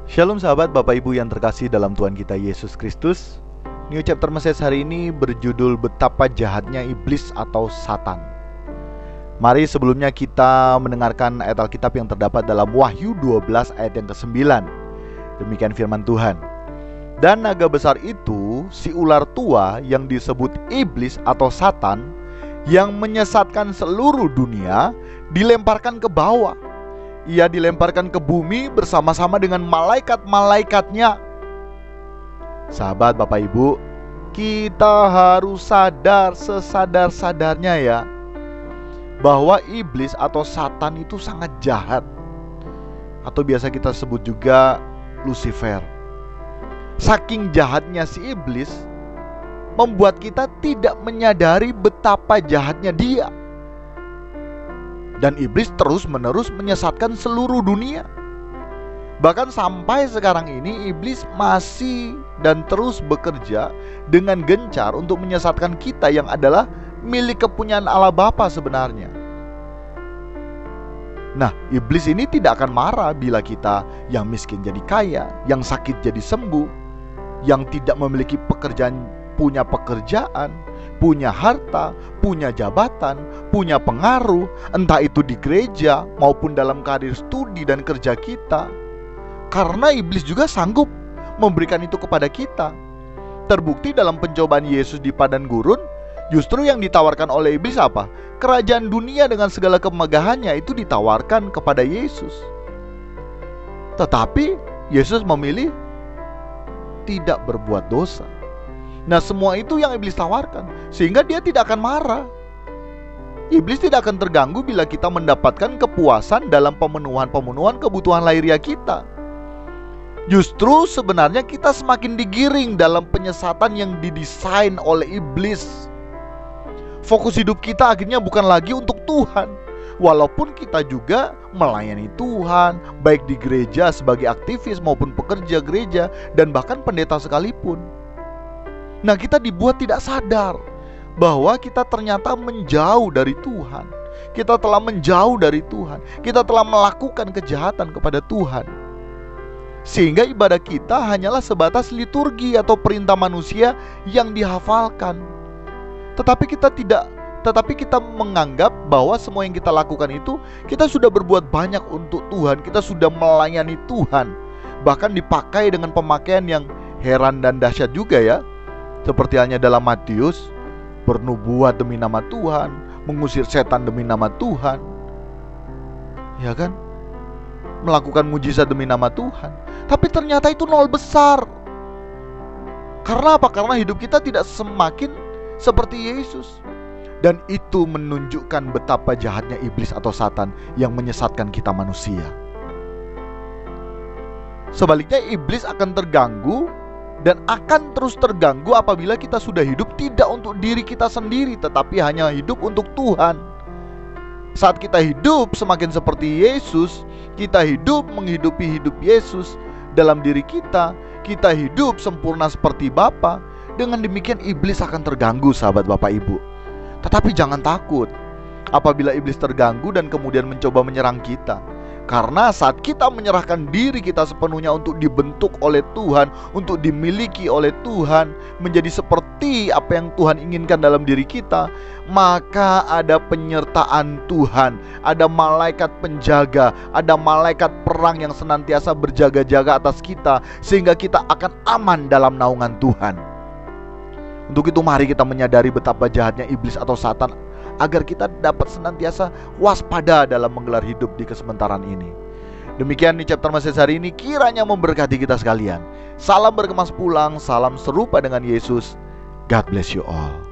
Shalom sahabat Bapak Ibu yang terkasih dalam Tuhan kita Yesus Kristus. New Chapter Message hari ini berjudul Betapa Jahatnya Iblis atau Satan. Mari sebelumnya kita mendengarkan ayat Alkitab yang terdapat dalam Wahyu 12 ayat yang ke-9. Demikian firman Tuhan. Dan naga besar itu, si ular tua yang disebut Iblis atau Satan, yang menyesatkan seluruh dunia, dilemparkan ke bawah. Ia dilemparkan ke bumi bersama-sama dengan malaikat-malaikatnya. Sahabat Bapak Ibu, kita harus sadar sesadar-sadarnya ya, bahwa iblis atau Satan itu sangat jahat, atau biasa kita sebut juga Lucifer. Saking jahatnya si iblis, membuat kita tidak menyadari betapa jahatnya dia. Dan iblis terus-menerus menyesatkan seluruh dunia. Bahkan sampai sekarang ini iblis masih dan terus bekerja dengan gencar untuk menyesatkan kita yang adalah milik kepunyaan Allah Bapa sebenarnya. Nah, iblis ini tidak akan marah bila kita yang miskin jadi kaya, yang sakit jadi sembuh, yang tidak memiliki pekerjaan punya pekerjaan, punya harta, punya jabatan, punya pengaruh, entah itu di gereja maupun dalam karir studi dan kerja kita. Karena iblis juga sanggup memberikan itu kepada kita. Terbukti dalam pencobaan Yesus di padang gurun, justru yang ditawarkan oleh iblis apa? Kerajaan dunia dengan segala kemegahannya itu ditawarkan kepada Yesus. Tetapi Yesus memilih tidak berbuat dosa. Nah, semua itu yang iblis tawarkan, sehingga dia tidak akan marah. Iblis tidak akan terganggu bila kita mendapatkan kepuasan dalam pemenuhan kebutuhan lahiriah kita. Justru sebenarnya kita semakin digiring dalam penyesatan yang didesain oleh iblis. Fokus hidup kita akhirnya bukan lagi untuk Tuhan. Walaupun kita juga melayani Tuhan, baik di gereja sebagai aktivis maupun pekerja gereja, dan bahkan pendeta sekalipun. Nah, kita dibuat tidak sadar bahwa kita ternyata menjauh dari Tuhan. Kita telah menjauh dari Tuhan. Kita telah melakukan kejahatan kepada Tuhan. Sehingga ibadah kita hanyalah sebatas liturgi atau perintah manusia yang dihafalkan. Tetapi kita menganggap bahwa semua yang kita lakukan itu, kita sudah berbuat banyak untuk Tuhan. Kita sudah melayani Tuhan. Bahkan dipakai dengan pemakaian yang heran dan dahsyat juga ya. Seperti halnya dalam Matius, bernubuat demi nama Tuhan, mengusir setan demi nama Tuhan, ya kan? Melakukan mujizat demi nama Tuhan. Tapi ternyata itu nol besar. Karena apa? Karena hidup kita tidak semakin seperti Yesus. Dan itu menunjukkan betapa jahatnya iblis atau Satan yang menyesatkan kita manusia. Sebaliknya iblis akan terganggu dan akan terus terganggu apabila kita sudah hidup tidak untuk diri kita sendiri, tetapi hanya hidup untuk Tuhan. Saat kita hidup semakin seperti Yesus, kita hidup menghidupi hidup Yesus dalam diri kita, kita hidup sempurna seperti Bapa. Dengan demikian iblis akan terganggu, sahabat Bapak Ibu. Tetapi jangan takut apabila iblis terganggu dan kemudian mencoba menyerang kita. Karena saat kita menyerahkan diri kita sepenuhnya untuk dibentuk oleh Tuhan, untuk dimiliki oleh Tuhan, menjadi seperti apa yang Tuhan inginkan dalam diri kita, maka ada penyertaan Tuhan, ada malaikat penjaga, ada malaikat perang yang senantiasa berjaga-jaga atas kita, sehingga kita akan aman dalam naungan Tuhan. Untuk itu mari kita menyadari betapa jahatnya iblis atau Satan, agar kita dapat senantiasa waspada dalam menggelar hidup di kesementaran ini. Demikian di chapter Message hari ini, kiranya memberkati kita sekalian. Salam berkemas pulang, salam serupa dengan Yesus. God bless you all.